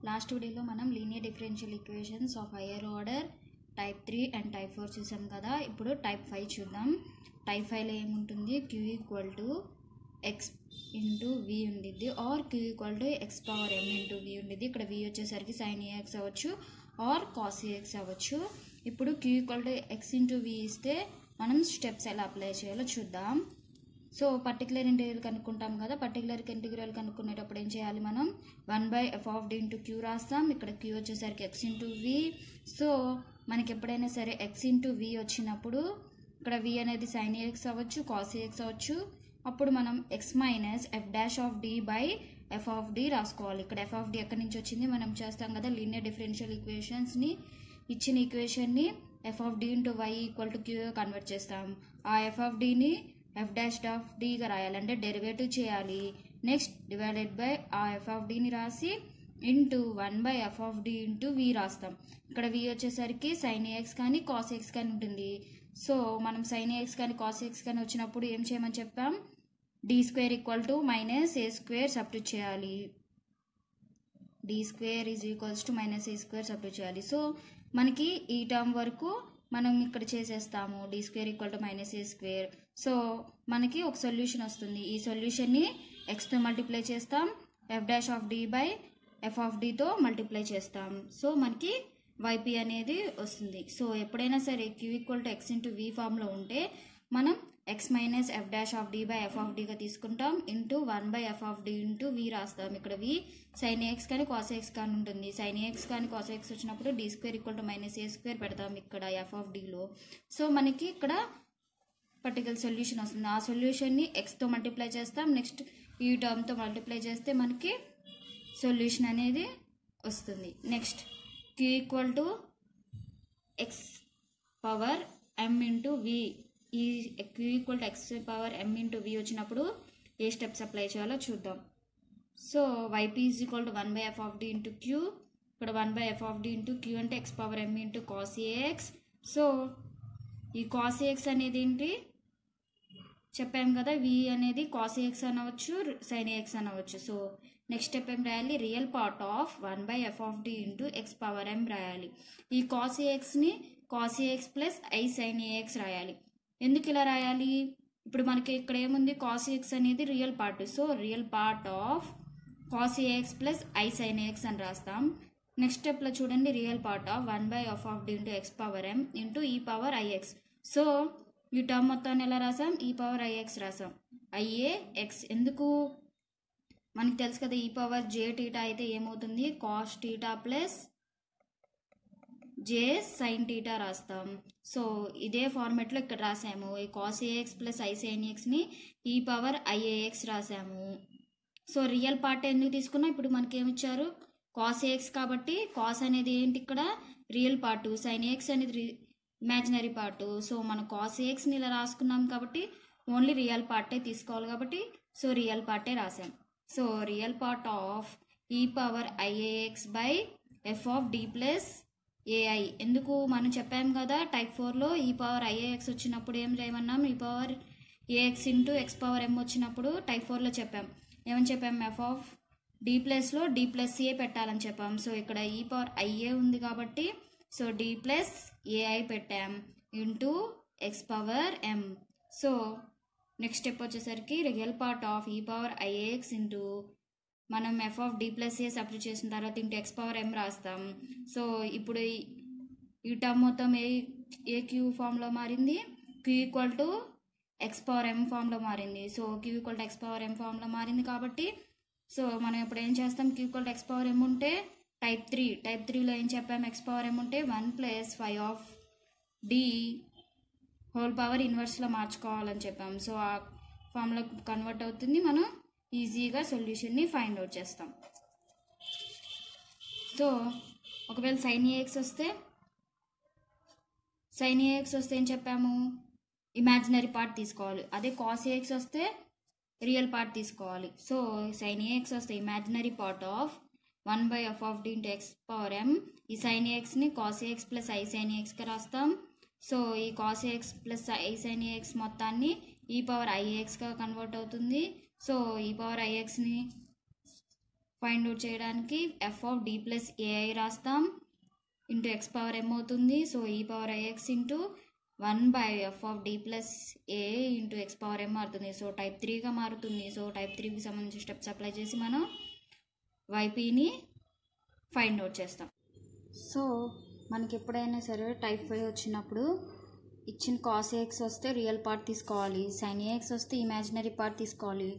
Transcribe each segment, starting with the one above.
Last వీడియోలో మనం linear differential equations of higher order type 3 and type 4 చూసాం కదా. ఇప్పుడు టైప్ 5 చూద్దాం. టైప్ 5లో ఏముంటుంది, q equal to x into v ఉండిద్ది, or q equal to x power m into v ఉండిద్ది. ఇక్కడ v వచ్చేసరికి sin ax అవ్వచ్చు ఆర్ cos ax అవ్వచ్చు. ఇప్పుడు q equal to x into v ఇస్తే మనం స్టెప్స్ ఎలా అప్లై చేయాలో చూద్దాం. సో పర్టికులర్ ఇంటిగ్రల్ కనుక్కుంటాం కదా. పర్టికులర్ ఇంటిగ్రల్ కనుక్కునేటప్పుడు ఏం చేయాలి, మనం 1/f of d into q రాస్తాం. ఇక్కడ q వచ్చేసరికి x ఇంటూ v. సో మనకి ఎప్పుడైనా సరే x ఇంటూ v వచ్చినప్పుడు ఇక్కడ v అనేది sin ax అవ్వచ్చు, cos ax అవ్వచ్చు. అప్పుడు మనం x minus F dash of d by F of d రాసుకోవాలి. ఇక్కడ ఎఫ్ ఆఫ్ d ఎక్కడి నుంచి వచ్చింది, మనం చేస్తాం కదా లీనియర్ డిఫరెన్షియల్ ఈక్వేషన్స్ని. ఇచ్చిన ఈక్వేషన్ని F of d into y equal to q convert చేస్తాం. ఆ ఎఫ్ ఆఫ్ dని ఎఫ్ డాష్ ఆఫ్ డీగా రాయాలి, అంటే డెరివేటివ్ చేయాలి. నెక్స్ట్ డివైడెడ్ బై ఆ ఎఫ్ ఆఫ్ డీని రాసి into 1/f of d into v రాస్తాం. ఇక్కడ v వచ్చేసరికి sin ax కానీ cos ax కానీ ఉంటుంది. సో మనం sin ax కానీ cos ax కానీ వచ్చినప్పుడు ఏం చేయమని చెప్పాం, d square equal to minus A square substitute చేయాలి. d square is equals to minus A square substitute చేయాలి. సో మనకి ఈ టర్మ్ వరకు మనం ఇక్కడ చేసేస్తాము, d square equal to minus A square. So మనకి ఒక సొల్యూషన్ వస్తుంది. ఈ సొల్యూషన్ని ఎక్స్తో మల్టిప్లై చేస్తాం, F dash of d by F of dతో మల్టిప్లై చేస్తాం. సో మనకి yp అనేది వస్తుంది. సో ఎప్పుడైనా సరే q equal to X into v ఫామ్లో ఉంటే మనం X minus F dash of d by F of dగా తీసుకుంటాం, into 1/f of d into v రాస్తాం. ఇక్కడ v sin ax కానీ cos ax కానీ ఉంటుంది. sin ax కానీ cos ax వచ్చినప్పుడు d square equal to minus A square పెడతాం ఇక్కడ ఎఫ్ ఆఫ్ dలో. సో మనకి ఇక్కడ పర్టికులర్ సొల్యూషన్ వస్తుంది. ఆ సొల్యూషన్ని ఎక్స్తో మల్టిప్లై చేస్తాం, నెక్స్ట్ ఈ టర్మ్తో మల్టిప్లై చేస్తే మనకి సొల్యూషన్ అనేది వస్తుంది. Next q equal to X power m into v. ఈ q equal to X power m into v వచ్చినప్పుడు ఏ స్టెప్స్ అప్లై చేయాలో చూద్దాం. So yp is equal to 1/f of d into q. ఇక్కడ 1/f of d into q అంటే x power m into cos ax. So ఈ cos ax అనేది ఏంటి చెప్పాము కదా, v అనేది cos ax అనవచ్చు, sin ax అనవచ్చు. సో నెక్స్ట్ స్టెప్ ఏం రాయాలి, real part of 1/f of d into x power m రాయాలి. ఈ cos axని cos ax plus i sin ax రాయాలి. ఎందుకు ఇలా రాయాలి, ఇప్పుడు మనకి ఇక్కడ ఏముంది, cos ax అనేది real part. So real part of cos ax plus i sin ax అని రాస్తాం. నెక్స్ట్ స్టెప్లో చూడండి, real part of 1/f of d into x power m into ఈ పవర్ ix. సో ఈ టర్మ్ మొత్తాన్ని ఎలా రాసాం, ఈ పవర్ ix రాసాం. iax ఎందుకు మనకి తెలుసు కదా, ఈ పవర్ j టీటా అయితే ఏమవుతుంది, cos theta plus j sin theta రాస్తాం. సో ఇదే ఫార్మెట్లో ఇక్కడ రాసాము. ఈ cos ax plus i sin axని ఈ పవర్ iax రాసాము. సో రియల్ పార్ట్ ఎందుకు తీసుకున్నా, ఇప్పుడు మనకి ఏమిచ్చారు cos ax కాబట్టి cos అనేది ఏంటి ఇక్కడ రియల్ పార్టు, sin ax అనేది ఇమాజినరీ పార్టు. సో మనం cos axని ఇలా రాసుకున్నాం కాబట్టి ఓన్లీ రియల్ పార్టే తీసుకోవాలి కాబట్టి సో రియల్ పార్టే రాసాం. సో రియల్ పార్ట్ ఆఫ్ ఈ power iax by F of d plus ai. ఎందుకు మనం చెప్పాము కదా టైప్ 4లో ఈ పవర్ iax వచ్చినప్పుడు ఏం చేయమన్నాం, ఈ power ax into X power m వచ్చినప్పుడు టైప్ 4లో చెప్పాం. ఏమని చెప్పాం, ఎఫ్ ఆఫ్ d ప్లస్లో d ప్లస్ a పెట్టాలని చెప్పాం. సో ఇక్కడ ఈ పవర్ ia ఉంది కాబట్టి సో d ప్లస్ ai పెట్టాం into X power m. So next step వచ్చేసరికి రియల్ పార్ట్ ఆఫ్ ఈ పవర్ iax ఇంటూ మనం F of d plus A substitute చేసిన తర్వాత ఇంటూ ఎక్స్ పవర్ m రాస్తాం. సో ఇప్పుడు ఈ టర్మ్ మొత్తం ఏ క్యూ ఫామ్లో మారింది, q equal to X power m ఫామ్లో మారింది. So q equal to X power m ఫామ్లో మారింది కాబట్టి సో మనం ఇప్పుడు ఏం చేస్తాం, q equal to X power m ఉంటే టైప్ 3లో ఏం చెప్పాము, ఎక్స్ పవర్ m ఉంటే 1+5 ఆఫ్ d హోల్ పవర్ ఇన్వర్స్లో మార్చుకోవాలని చెప్పాం. సో ఆ ఫామ్లో కన్వర్ట్ అవుతుంది, మనం ఈజీగా సొల్యూషన్ని ఫైండ్ అవుట్ చేస్తాం. సో ఒకవేళ sin ax వస్తే ఏం చెప్పాము, ఇమాజినరీ పార్ట్ తీసుకోవాలి. అదే cos ax వస్తే రియల్ పార్ట్ తీసుకోవాలి. సో sin ax వస్తే imaginary part of 1/f of d into X power m. ఈ sin axని cos ax plus i sin axగా రాస్తాం. సో ఈ cos ax plus i sin ax మొత్తాన్ని ఈ పవర్ iaxగా కన్వర్ట్ అవుతుంది. సో ఈ పవర్ ixని ఫైండ్ అవుట్ చేయడానికి F of D plus AI రాస్తాం ఇంటూ ఎక్స్ పవర్ ఎం అవుతుంది. సో ఈ power IX into 1/f of D plus A into X power ఎం మారుతుంది. సో టైప్ 3గా మారుతుంది. సో టైప్ 3కి సంబంధించిన స్టెప్స్ అప్లై చేసి మనం వైపీని ఫైండ్ అవుట్ చేస్తాం. సో మనకి ఎప్పుడైనా సరే టైప్ 5 వచ్చినప్పుడు ఇచ్చిన కాస్ ఏఎక్స్ వస్తే రియల్ పార్ట్ తీసుకోవాలి, సైన్ ఏఎక్స్ వస్తే ఇమాజినరీ పార్ట్ తీసుకోవాలి.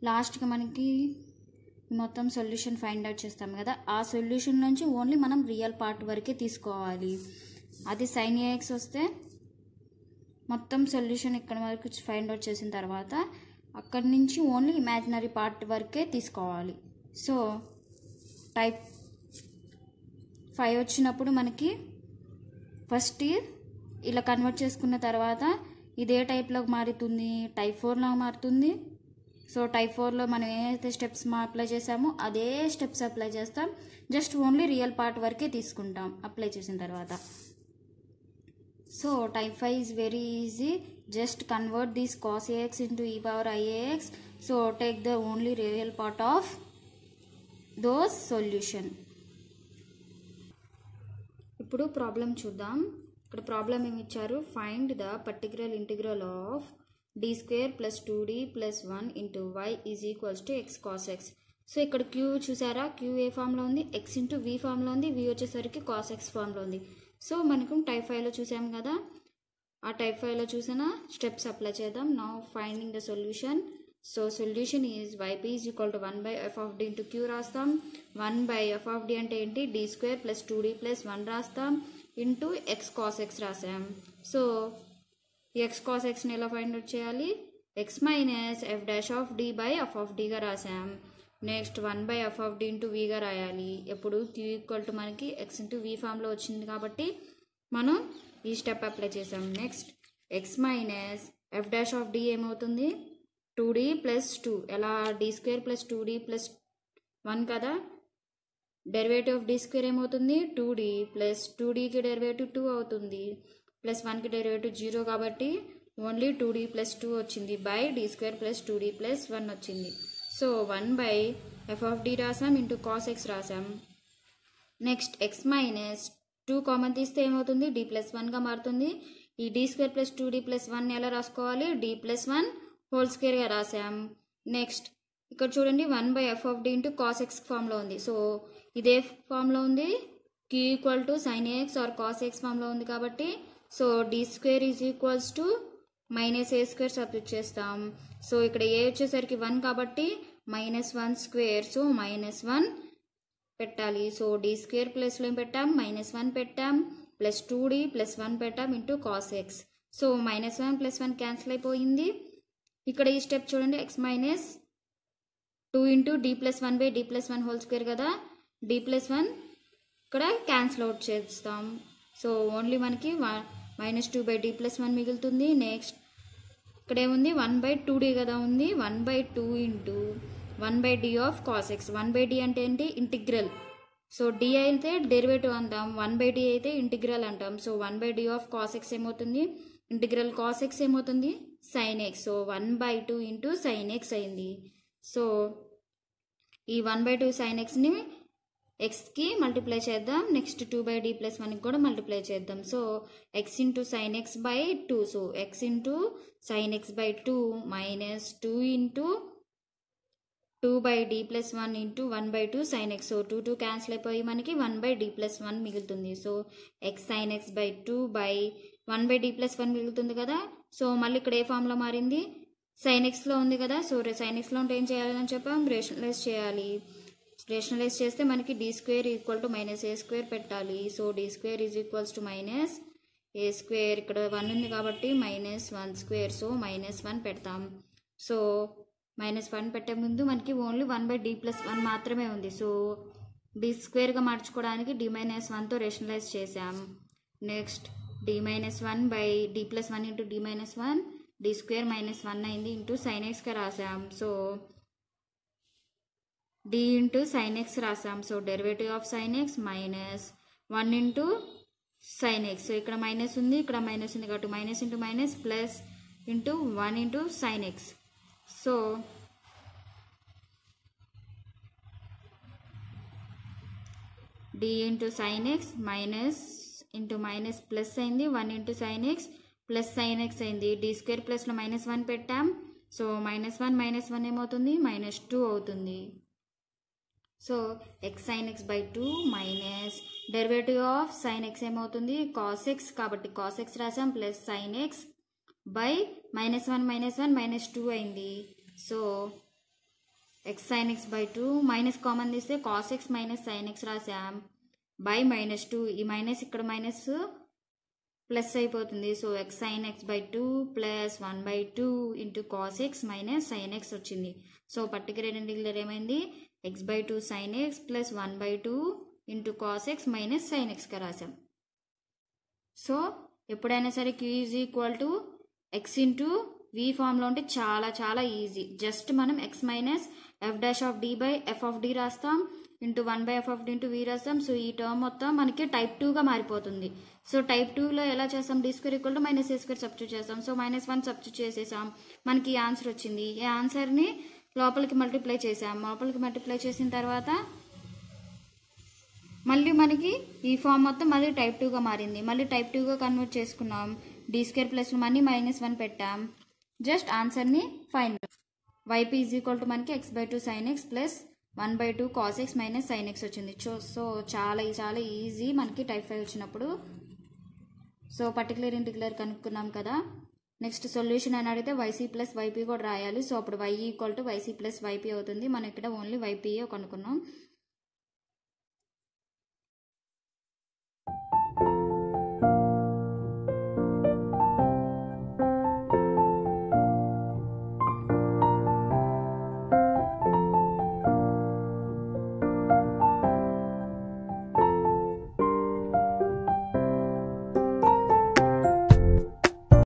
లాస్ట్కి మనకి మొత్తం సొల్యూషన్ ఫైండ్ అవుట్ చేస్తాం కదా, ఆ సొల్యూషన్ నుంచి ఓన్లీ మనం రియల్ పార్ట్ వరకే తీసుకోవాలి. అది సైన్ ఏఎక్స్ వస్తే మొత్తం సొల్యూషన్ ఇక్కడ వరకు ఫైండ్ అవుట్ చేసిన తర్వాత అక్కడి నుంచి ఓన్లీ ఇమాజినరీ పార్ట్ వరకే తీసుకోవాలి. సో టైప్ 5 వచ్చినప్పుడు మనకి ఫస్ట్ ఇలా కన్వర్ట్ చేసుకున్న తర్వాత ఇదే టైప్లోకి మారుతుంది, టైప్ 4లో మారుతుంది. సో టైప్ 4లో మనం ఏదైతే స్టెప్స్ అప్లై చేసామో అదే స్టెప్స్ అప్లై చేస్తాం, జస్ట్ ఓన్లీ రియల్ పార్ట్ వరకే తీసుకుంటాం అప్లై చేసిన తర్వాత. So type 5 is very easy, just convert this cos ax into e power iax. So take the only real part of those solution. ఇప్పుడు problem చూద్దాం. ఇక్కడ problem ఏమి ఇచ్చారు, find the particular integral of D square plus 2d plus 1 into Y is equals to X cos X. So ఇక్కడ Q చూసారా, Q ఏ ఫామ్లో ఉంది, ఎక్స్ ఇంటూ వి ఫామ్లో ఉంది, వి వచ్చేసరికి కాస్ ఎక్స్ ఫామ్లో ఉంది. సో మనకు టైప్ 5లో చూసాం కదా, ఆ టైప్ 5లో చూసిన స్టెప్స్ అప్లై చేద్దాం. Now finding the solution. So solution is YP is equal to 1/f of D into Q రాస్తాం. 1/f ఆఫ్ డి అంటే ఏంటి, D square plus 2d plus 1 రాస్తాం ఇంటూ ఎక్స్ కాస్ ఎక్స్ రాసాం. So X cos ఎక్స్ని ఎలా find out చేయాలి, X minus F dash of D by F of డిగా రాసాం. Next 1/f of D into వీగా రాయాలి. ఎప్పుడు క్యూ ఈక్వల్ టు మనకి ఎక్స్ ఇంటూ వి ఫామ్లో వచ్చింది కాబట్టి మనం ఈ స్టెప్ అప్లై చేసాం. Next X minus F dash of D ఏమవుతుంది, 2d ప్లస్ 2, ఎలా D square plus 2d plus 1 కదా, డెరివేటివ్ ఆఫ్ డి స్క్వేర్ ఏమవుతుంది 2d ప్లస్ 2dకి డెరివేటివ్ 2 అవుతుంది, ప్లస్ 1కి డెరివేటివ్ 0 కాబట్టి ఓన్లీ 2d ప్లస్ 2 వచ్చింది, by D square plus 2d plus 1 వచ్చింది. సో 1/f ఆఫ్ డి రాసాం ఇంటూ కాస్ ఎక్స్ రాసాం. నెక్స్ట్ ఎక్స్ మైనస్ 2 కామన్ తీస్తే ఏమవుతుంది, డి ప్లస్ 1గా మారుతుంది. ఈ D square plus 2d plus 1 ఎలా రాసుకోవాలి, డి ప్లస్ 1 హోల్ స్క్వేర్గా రాసాం. నెక్స్ట్ ఇక్కడ చూడండి 1/f of D into cos X ఫామ్లో ఉంది. సో ఇదే ఫామ్లో ఉంది, Q equal to sine AX or cos X ఫామ్లో ఉంది కాబట్టి so D square is equals to minus A square substitute చేస్తాం. సో ఇక్కడ ఏ వచ్చేసరికి 1 కాబట్టి -1 స్క్వేర్, సో -1 పెట్టాలి. సో డి స్క్వేర్ ప్లస్లో ఏం పెట్టాం, -1 పెట్టాం, ప్లస్ 2d ప్లస్ 1 పెట్టాం into cos X. So -1 plus 1 cancel అయిపోయింది. ఇక్కడ ఈ స్టెప్ చూడండి, X minus 2 into D plus 1/d plus 1 whole square కదా, డి ప్లస్ 1 ఇక్కడ క్యాన్సిల్ అవుట్ చేస్తాం. సో ఓన్లీ మనకి -2/d ప్లస్ 1 మిగులుతుంది. నెక్స్ట్ ఇక్కడ ఏముంది 1/2d కదా ఉంది, 1/2 into 1/d of cos X. 1/d అంటే ఏంటి, ఇంటిగ్రల్. సో d అయితే డెరివేటివ్ అంటాం, 1/d అయితే ఇంటిగ్రల్ అంటాం. So 1/d of cos X ఏమవుతుంది, ఇంటిగ్రల్ కాస్ ఎక్స్ ఏమవుతుంది sine X. So 1/2 into sine X అయింది. సో ఈ 1/2 సైన్ ఎక్స్ని ఎక్స్కి మల్టిప్లై చేద్దాం. నెక్స్ట్ 2/d ప్లస్ 1కి కూడా మల్టిప్లై చేద్దాం. So X into sine X by 2. So X into sine X by 2 minus 2 into 2/d plus 1 into 1/2 sign X. So 2 cancel అయిపోయి మనకి 1/d ప్లస్ 1 మిగులుతుంది. So X sine X by 2 by 1/d plus 1 మిగులుతుంది కదా. So మళ్ళీ ఇక్కడ ఏ ఫామ్లో మారింది, sign ఎక్స్లో ఉంది కదా. సో సైన్ ఎక్స్లో ఉంటే ఏం చేయాలని చెప్పాం, రేషనలైజ్ చేయాలి. రేషనలైజ్ చేస్తే మనకి D square equal to minus A square పెట్టాలి. So D square is equals to minus A square, ఇక్కడ 1 ఉంది కాబట్టి -1 స్క్వేర్. సో -1 పెడతాం. సో -1 పెట్టే ముందు మనకి ఓన్లీ 1/d ప్లస్ 1 మాత్రమే ఉంది. సో డి స్క్వేర్గా మార్చుకోవడానికి d-1తో రేషనలైజ్ చేసాం. Next d-1/d plus 1 into d-1, D square -1 అయింది ఇంటూ సైన్ ఎక్స్గా రాసాం. So d into sine X రాసాం. So derivative of sine X -1 into sine X. So ఇక్కడ మైనస్ ఉంది, ఇక్కడ మైనస్ ఉంది కాబట్టి minus into minus plus into 1 into sine X. So D into sine X minus into minus plus అయింది 1 into sine X plus sine X అయింది D square ప్లస్లో -1 పెట్టాం so -1 ఏమవుతుంది -2 అవుతుంది so X sine X by 2 minus derivative of sine X ఏమవుతుంది cos X కాబట్టి cos X రాసాం plus sine X by -1 -2 అయింది so X sine X by 2 minus common తీస్తే cos X minus sine X రాసాం by -2 ఈ minus ఇక్కడ minus plus అయిపోతుంది so X sine X by 2 plus 1/2 into cos X minus sine x వచ్చింది so particular integral ఏమైంది x by 2 sine X plus 1/2 into cos X minus sine ఎక్స్గా రాసాం so ఎప్పుడైనా సరే q is equal to X into వి ఫామ్లో ఉంటే చాలా చాలా ఈజీ జస్ట్ మనం X minus F dash of D by F of d రాస్తాం into 1/f of D into v రాస్తాం సో ఈ టర్మ్ మొత్తం మనకి టైప్ 2గా మారిపోతుంది సో టైప్ 2లో ఎలా చేస్తాం D square equal to minus A square substitute చేస్తాం సో -1 సబ్స్టిట్యూట్ చేసేసాం మనకి ఈ ఆన్సర్ వచ్చింది ఈ ఆన్సర్ని లోపలికి మల్టిప్లై చేసాం లోపలికి మల్టిప్లై చేసిన తర్వాత మళ్ళీ మనకి ఈ ఫామ్ మొత్తం మళ్ళీ టైప్ 2గా మారింది మళ్ళీ టైప్ 2గా కన్వర్ట్ చేసుకున్నాం డి స్క్వేర్ ప్లస్లో మళ్ళీ -1 పెట్టాం జస్ట్ ఆన్సర్ని find y p is equal to మనకి x by 2 sine X plus 1/2 cos X minus sine x వచ్చింది సో చాలా చాలా ఈజీ మనకి టైప్ 5 వచ్చినప్పుడు సో పర్టికులర్ ఇంటిగ్రల్ కనుక్కున్నాం కదా నెక్స్ట్ సొల్యూషన్ అని అడిగితే వైసీ ప్లస్ వైపీ కూడా రాయాలి సో అప్పుడు Y equal to YC plus YP అవుతుంది మనం ఇక్కడ ఓన్లీ వైపీఏ కనుక్కున్నాం